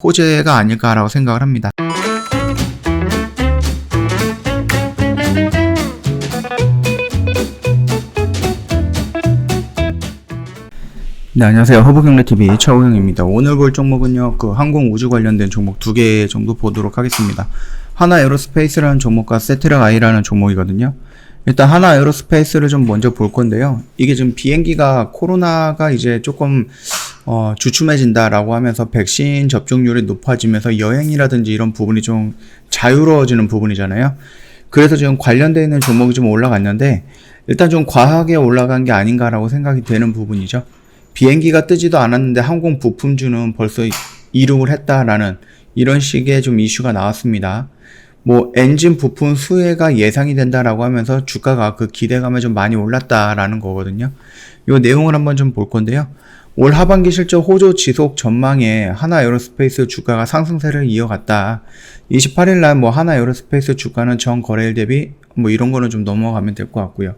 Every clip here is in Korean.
호재가 아닐까라고 생각을 합니다. 네, 안녕하세요. 허브경제TV 최호영입니다. 오늘 볼 종목은요, 항공 우주 관련된 종목 2개 정도 보도록 하겠습니다. 하나에어로스페이스라는 종목과 세트랙아이라는 종목이거든요. 일단 하나에어로스페이스를 좀 먼저 볼 건데요. 이게 지금 비행기가 코로나가 이제 조금 주춤해진다라고 하면서 백신 접종률이 높아지면서 여행이라든지 이런 부분이 좀 자유로워지는 부분이잖아요. 그래서 지금 관련되어 있는 종목이 좀 올라갔는데, 일단 좀 과하게 올라간 게 아닌가라고 생각이 되는 부분이죠. 비행기가 뜨지도 않았는데 항공 부품주는 벌써 이륙을 했다라는 이런 식의 좀 이슈가 나왔습니다. 엔진 부품 수혜가 예상이 된다라고 하면서 주가가 그 기대감에 좀 많이 올랐다라는 거거든요. 이 내용을 한번 좀 볼 건데요. 올 하반기 실적 호조 지속 전망에 하나에어로스페이스 주가가 상승세를 이어갔다. 28일날 하나에어로스페이스 주가는 전 거래일 대비 이런 거는 좀 넘어가면 될 것 같고요.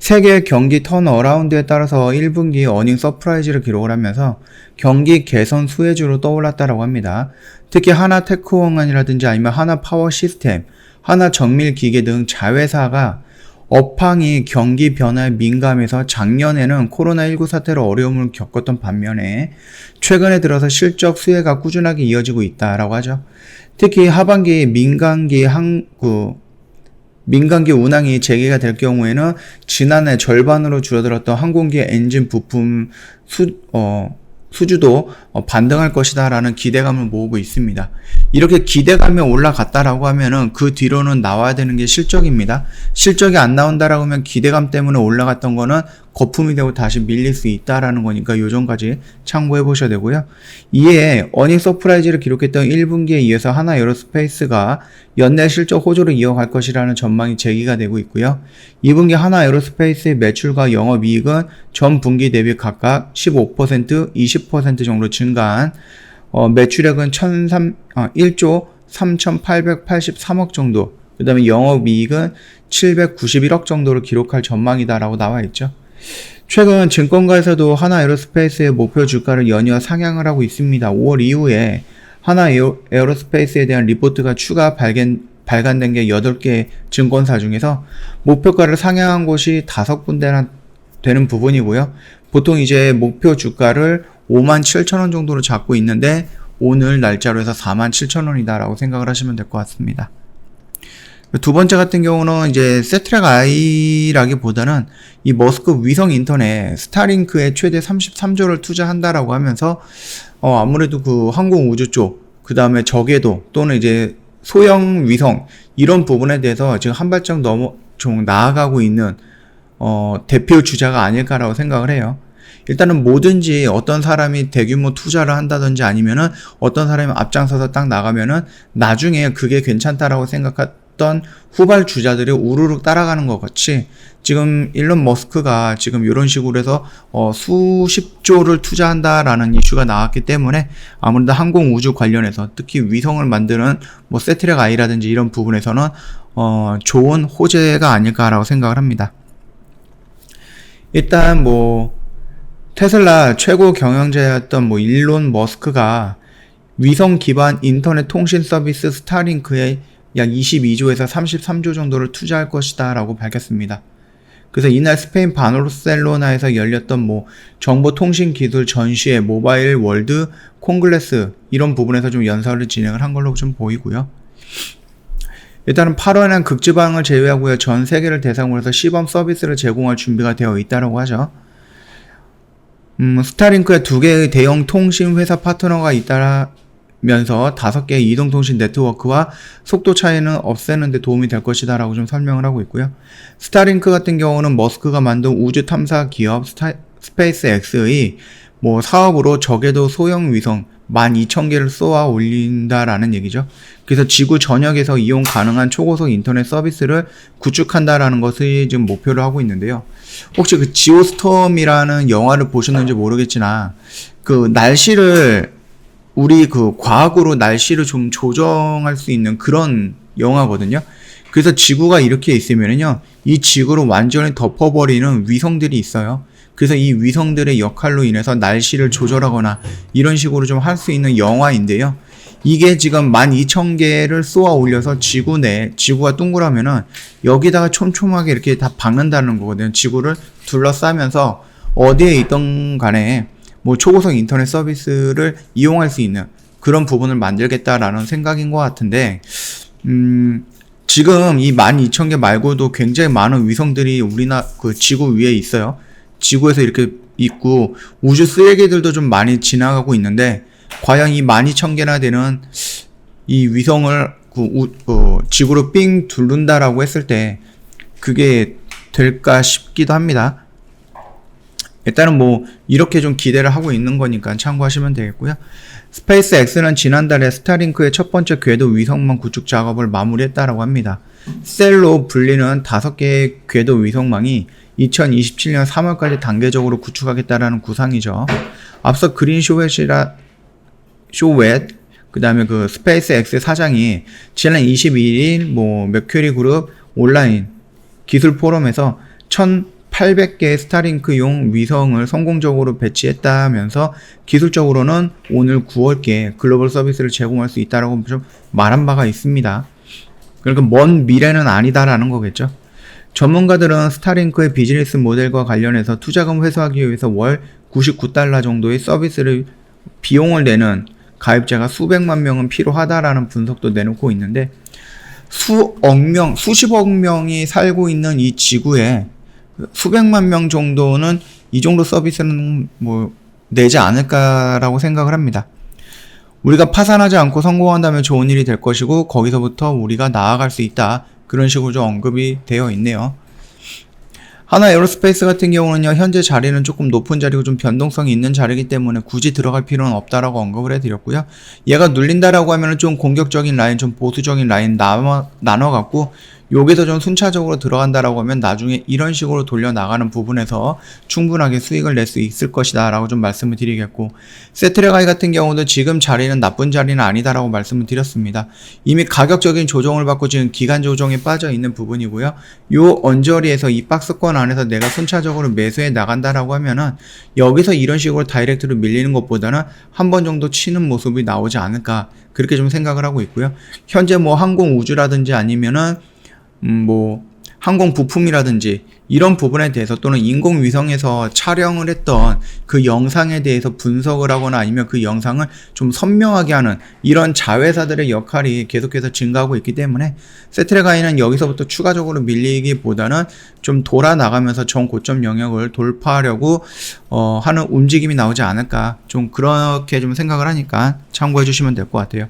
세계 경기 턴어라운드에 따라서 1분기 어닝 서프라이즈를 기록을 하면서 경기 개선 수혜주로 떠올랐다라고 합니다. 특히 하나테크원이라든지 아니면 하나파워시스템, 하나정밀기계 등 자회사가 업황이 경기 변화에 민감해서 작년에는 코로나19 사태로 어려움을 겪었던 반면에 최근에 들어서 실적 수혜가 꾸준하게 이어지고 있다라고 하죠. 특히 하반기 민간기 운항이 재개가 될 경우에는 지난해 절반으로 줄어들었던 항공기 엔진 부품 수주도 반등할 것이다 라는 기대감을 모으고 있습니다. 이렇게 기대감이 올라갔다라고 하면은 그 뒤로는 나와야 되는 게 실적입니다. 실적이 안 나온다라고 하면 기대감 때문에 올라갔던 거는 거품이 되고 다시 밀릴 수 있다라는 거니까 요점까지 참고해 보셔야 되고요. 이에 어닝 서프라이즈를 기록했던 1분기에 이어서 하나에어로스페이스가 연내 실적 호조를 이어갈 것이라는 전망이 제기가 되고 있고요. 2분기 하나에어로스페이스의 매출과 영업이익은 전 분기 대비 각각 15%, 20% 정도 증가한 매출액은 1조 3,883억 정도, 그 다음에 영업이익은 791억 정도를 기록할 전망이다라고 나와 있죠. 최근 증권가에서도 하나에어로스페이스의 목표 주가를 연이어 상향을 하고 있습니다. 5월 이후에 하나에어로스페이스에 대한 리포트가 추가 발간된 게 8개 증권사 중에서 목표가를 상향한 곳이 5군데나 되는 부분이고요. 보통 이제 목표 주가를 57,000원 정도로 잡고 있는데 오늘 날짜로 해서 47,000원이다라고 생각을 하시면 될 것 같습니다. 두 번째 같은 경우는 이제 세트랙아이라기보다는 이 머스크 위성 인터넷 스타링크에 최대 33조를 투자한다라고 하면서 아무래도 그 항공 우주 쪽, 그 다음에 저궤도 또는 이제 소형 위성 이런 부분에 대해서 지금 한 발짝 좀 나아가고 있는 대표 주자가 아닐까라고 생각을 해요. 일단은 뭐든지 어떤 사람이 대규모 투자를 한다든지 아니면은 어떤 사람이 앞장서서 딱 나가면은 나중에 그게 괜찮다라고 생각했던 후발 주자들이 우르르 따라가는 것 같이 지금 일론 머스크가 지금 이런 식으로 해서 수십조를 투자한다라는 이슈가 나왔기 때문에 아무래도 항공 우주 관련해서 특히 위성을 만드는 세트랙아이라든지 이런 부분에서는 좋은 호재가 아닐까라고 생각을 합니다. 일단 테슬라 최고 경영자였던 일론 머스크가 위성 기반 인터넷 통신 서비스 스타링크에 약 22조에서 33조 정도를 투자할 것이다 라고 밝혔습니다. 그래서 이날 스페인 바르셀로나에서 열렸던 정보통신기술 전시회 모바일 월드 콩글레스 이런 부분에서 좀 연설을 진행을 한 걸로 좀 보이고요. 일단은 8월에는 극지방을 제외하고요. 전 세계를 대상으로 해서 시범 서비스를 제공할 준비가 되어 있다고 하죠. 스타링크에 2개의 대형 통신 회사 파트너가 있다면서 5개의 이동통신 네트워크와 속도 차이는 없애는 데 도움이 될 것이다 라고 좀 설명을 하고 있고요. 스타링크 같은 경우는 머스크가 만든 우주 탐사 기업 스페이스X의 사업으로 저궤도 소형 위성 12,000개를 쏘아 올린다라는 얘기죠. 그래서 지구 전역에서 이용 가능한 초고속 인터넷 서비스를 구축한다라는 것을 지금 목표로 하고 있는데요. 혹시 그 지오스톰이라는 영화를 보셨는지 모르겠지만 날씨를 우리 과학으로 날씨를 좀 조정할 수 있는 그런 영화거든요. 그래서 지구가 이렇게 있으면은요, 이 지구를 완전히 덮어버리는 위성들이 있어요. 그래서 이 위성들의 역할로 인해서 날씨를 조절하거나 이런 식으로 좀 할 수 있는 영화인데요. 이게 지금 12,000개를 쏘아 올려서 지구가 둥그라면은 여기다가 촘촘하게 이렇게 다 박는다는 거거든요. 지구를 둘러싸면서 어디에 있던 간에 뭐 초고속 인터넷 서비스를 이용할 수 있는 그런 부분을 만들겠다라는 생각인 것 같은데, 지금 이 12,000개 말고도 굉장히 많은 위성들이 그 지구 위에 있어요. 지구에서 이렇게 있고, 우주 쓰레기들도 좀 많이 지나가고 있는데, 과연 이 12,000개나 되는 이 위성을 지구로 삥 둘른다라고 했을 때, 그게 될까 싶기도 합니다. 일단은 뭐 이렇게 좀 기대를 하고 있는 거니까 참고하시면 되겠고요. 스페이스X는 지난달에 스타링크의 첫 번째 궤도 위성망 구축 작업을 마무리했다라고 합니다. 셀로 불리는 5개의 궤도 위성망이 2027년 3월까지 단계적으로 구축하겠다라는 구상이죠. 앞서 그린 쇼웨트, 그 다음에 그 스페이스X 사장이 지난 22일 메큐리 그룹 온라인 기술 포럼에서 1,800개의 스타링크용 위성을 성공적으로 배치했다면서 기술적으로는 오늘 9월께 글로벌 서비스를 제공할 수 있다라고 좀 말한 바가 있습니다. 그러니까 먼 미래는 아니다라는 거겠죠. 전문가들은 스타링크의 비즈니스 모델과 관련해서 투자금 회수하기 위해서 월 $99 정도의 서비스를 비용을 내는 가입자가 수백만 명은 필요하다라는 분석도 내놓고 있는데, 수십억 명이 살고 있는 이 지구에 수백만 명 정도는 이 정도 서비스는 내지 않을까라고 생각을 합니다. 우리가 파산하지 않고 성공한다면 좋은 일이 될 것이고, 거기서부터 우리가 나아갈 수 있다. 그런 식으로 좀 언급이 되어 있네요. 하나 에어로스페이스 같은 경우는요, 현재 자리는 조금 높은 자리고 좀 변동성이 있는 자리이기 때문에 굳이 들어갈 필요는 없다라고 언급을 해드렸고요. 얘가 눌린다라고 하면은 좀 공격적인 라인, 좀 보수적인 라인 나눠갖고, 여기서 좀 순차적으로 들어간다라고 하면 나중에 이런 식으로 돌려나가는 부분에서 충분하게 수익을 낼 수 있을 것이다 라고 좀 말씀을 드리겠고, 세트레가이 같은 경우도 지금 자리는 나쁜 자리는 아니다라고 말씀을 드렸습니다. 이미 가격적인 조정을 받고 지금 기간 조정에 빠져 있는 부분이고요. 요 언저리에서 이 박스권 안에서 내가 순차적으로 매수해 나간다라고 하면은 여기서 이런 식으로 다이렉트로 밀리는 것보다는 한 번 정도 치는 모습이 나오지 않을까, 그렇게 좀 생각을 하고 있고요. 현재 항공 우주라든지 아니면은 항공 부품이라든지 이런 부분에 대해서, 또는 인공위성에서 촬영을 했던 그 영상에 대해서 분석을 하거나 아니면 그 영상을 좀 선명하게 하는 이런 자회사들의 역할이 계속해서 증가하고 있기 때문에 세트레가이는 여기서부터 추가적으로 밀리기보다는 좀 돌아 나가면서 정고점 영역을 돌파하려고 하는 움직임이 나오지 않을까, 좀 그렇게 좀 생각을 하니까 참고해 주시면 될 것 같아요.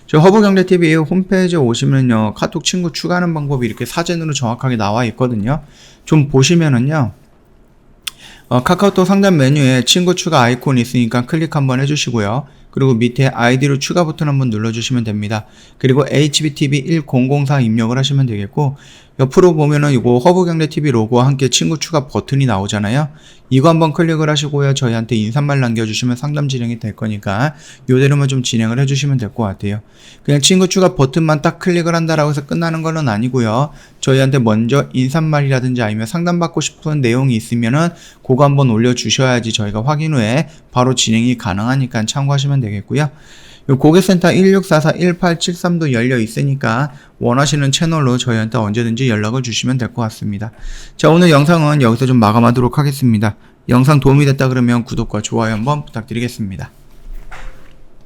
저 허브경제TV 홈페이지에 오시면요, 카톡 친구 추가하는 방법이 이렇게 사진으로 정확하게 나와 있거든요. 좀 보시면은요, 카카오톡 상단 메뉴에 친구 추가 아이콘이 있으니까 클릭 한번 해주시고요. 그리고 밑에 아이디로 추가 버튼 한번 눌러주시면 됩니다. 그리고 HBTV1004 입력을 하시면 되겠고, 옆으로 보면은 이거 허브경제TV 로고와 함께 친구 추가 버튼이 나오잖아요. 이거 한번 클릭을 하시고요, 저희한테 인사말 남겨주시면 상담 진행이 될 거니까 요대로만 좀 진행을 해주시면 될 것 같아요. 그냥 친구 추가 버튼만 딱 클릭을 한다라고 해서 끝나는 거는 아니고요. 저희한테 먼저 인사말이라든지 아니면 상담받고 싶은 내용이 있으면은 그거 한번 올려주셔야지 저희가 확인 후에 바로 진행이 가능하니까 참고하시면 되겠고요. 고객센터 1644-1873도 열려 있으니까 원하시는 채널로 저희한테 언제든지 연락을 주시면 될 것 같습니다. 자, 오늘 영상은 여기서 좀 마감하도록 하겠습니다. 영상 도움이 됐다 그러면 구독과 좋아요 한번 부탁드리겠습니다.